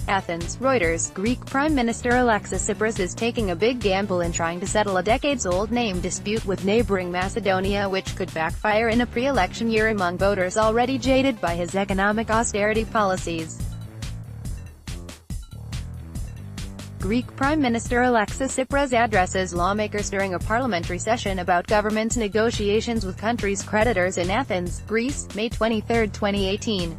Athens, Reuters. Greek Prime Minister Alexis Tsipras is taking a big gamble in trying to settle a decades-old name dispute with neighbouring Macedonia, which could backfire in a pre-election year among voters already jaded by his economic austerity policies. Greek Prime Minister Alexis Tsipras addresses lawmakers during a parliamentary session about government's negotiations with country's creditors in Athens, Greece, May 23, 2018.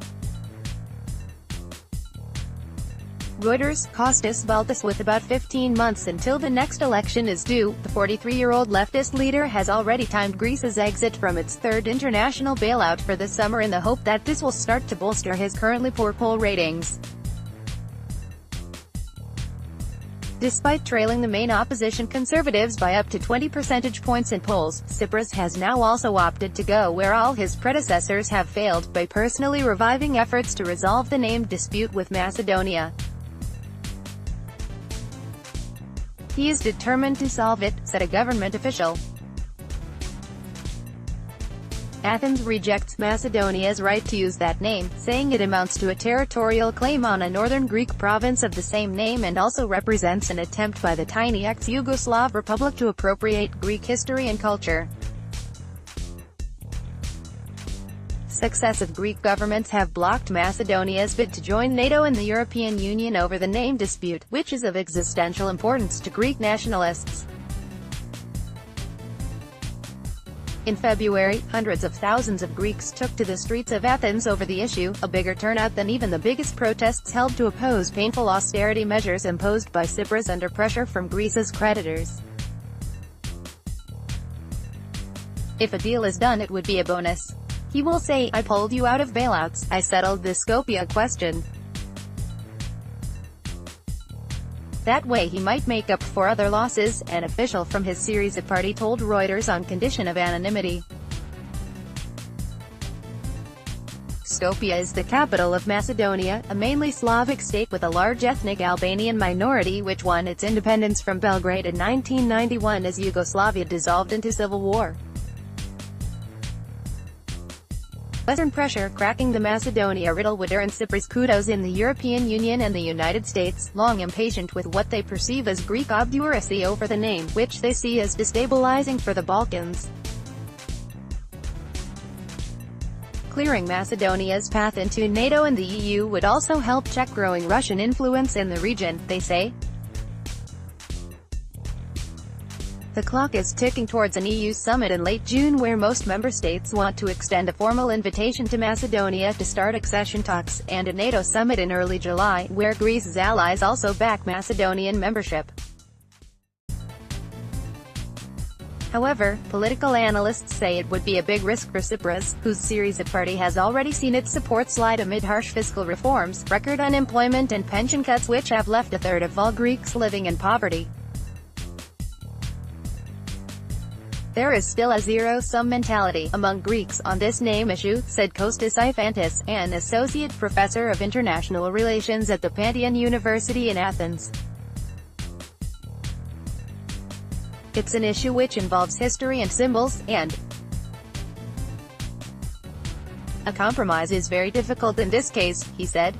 Reuters. Costas BaltasWith. With about 15 months until the next election is due, the 43-year-old leftist leader has already timed Greece's exit from its third international bailout for the summer in the hope that this will start to bolster his currently poor poll ratings. Despite trailing the main opposition Conservatives by up to 20 percentage points in polls, Tsipras has now also opted to go where all his predecessors have failed, by personally reviving efforts to resolve the name dispute with Macedonia. He is determined to solve it, said a government official. Athens rejects Macedonia's right to use that name, saying it amounts to a territorial claim on a northern Greek province of the same name and also represents an attempt by the tiny ex-Yugoslav republic to appropriate Greek history and culture. Successive Greek governments have blocked Macedonia's bid to join NATO and the European Union over the name dispute, which is of existential importance to Greek nationalists. In February, hundreds of thousands of Greeks took to the streets of Athens over the issue, a bigger turnout than even the biggest protests held to oppose painful austerity measures imposed by Tsipras under pressure from Greece's creditors. If a deal is done, it would be a bonus. He will say, "I pulled you out of bailouts, I settled the Skopje question." That way he might make up for other losses, an official from his Syriza party told Reuters on condition of anonymity. Skopje is the capital of Macedonia, a mainly Slavic state with a large ethnic Albanian minority which won its independence from Belgrade in 1991 as Yugoslavia dissolved into civil war. Western pressure cracking the Macedonia riddle would earn Tsipras kudos in the European Union and the United States, long impatient with what they perceive as Greek obduracy over the name, which they see as destabilizing for the Balkans. Clearing Macedonia's path into NATO and the EU would also help check growing Russian influence in the region, they say. The clock is ticking towards an EU summit in late June where most member states want to extend a formal invitation to Macedonia to start accession talks, and a NATO summit in early July, where Greece's allies also back Macedonian membership. However, political analysts say it would be a big risk for Tsipras, whose Syriza party has already seen its support slide amid harsh fiscal reforms, record unemployment and pension cuts which have left a third of all Greeks living in poverty. There is still a zero-sum mentality among Greeks on this name issue, said Costas BaltasWith, an associate professor of international relations at the Pantheon University in Athens. It's an issue which involves history and symbols, and a compromise is very difficult in this case, he said.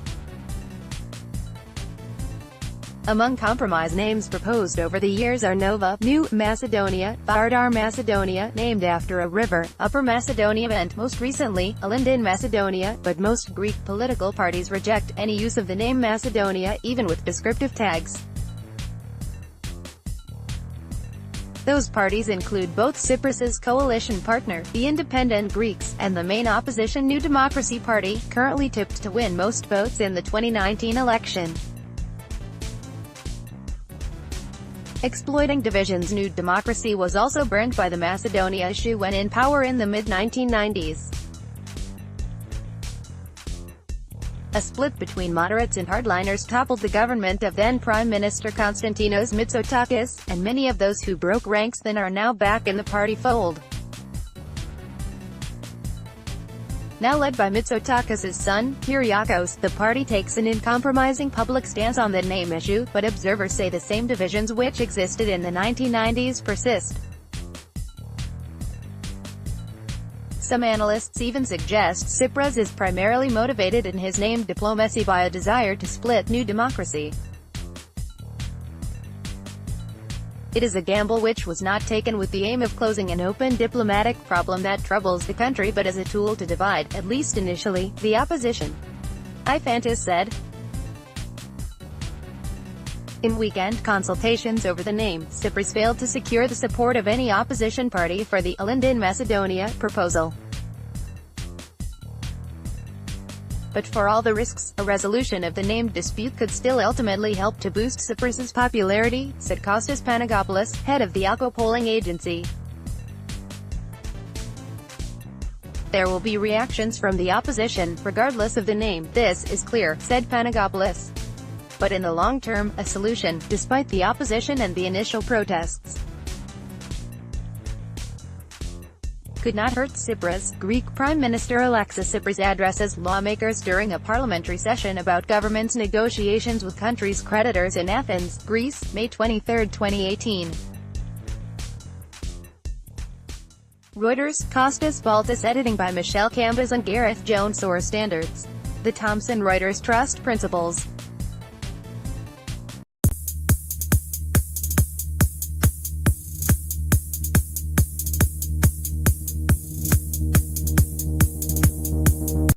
Among compromise names proposed over the years are Nova, New Macedonia, Vardar Macedonia, named after a river, Upper Macedonia, and, most recently, Alinda in Macedonia, but most Greek political parties reject any use of the name Macedonia, even with descriptive tags. Those parties include both Tsipras's coalition partner, the Independent Greeks, and the main opposition New Democracy Party, currently tipped to win most votes in the 2019 election. Exploiting divisions, New Democracy was also burned by the Macedonia issue when in power in the mid-1990s. A split between moderates and hardliners toppled the government of then Prime Minister Konstantinos Mitsotakis, and many of those who broke ranks then are now back in the party fold. Now led by Mitsotakis' son, Kyriakos, the party takes an uncompromising public stance on the name issue, but observers say the same divisions which existed in the 1990s persist. Some analysts even suggest Tsipras is primarily motivated in his name diplomacy by a desire to split New Democracy. It is a gamble which was not taken with the aim of closing an open diplomatic problem that troubles the country but as a tool to divide, at least initially, the opposition. Athens said. In weekend consultations over the name, Tsipras failed to secure the support of any opposition party for the electi Macedonia proposal. But for all the risks, a resolution of the name dispute could still ultimately help to boost Tsipras's popularity, said Costas BaltasWith, head of the ALCO polling agency. There will be reactions from the opposition, regardless of the name, this is clear, said BaltasWith. But in the long term, a solution, despite the opposition and the initial protests, could not hurt Tsipras. Greek Prime Minister Alexis Tsipras addresses lawmakers during a parliamentary session about government's negotiations with country's creditors in Athens, Greece, May 23, 2018. Reuters, Costas BaltasWith, editing by Michelle Cambas and Gareth Jones. Source standards. The Thomson Reuters Trust Principles.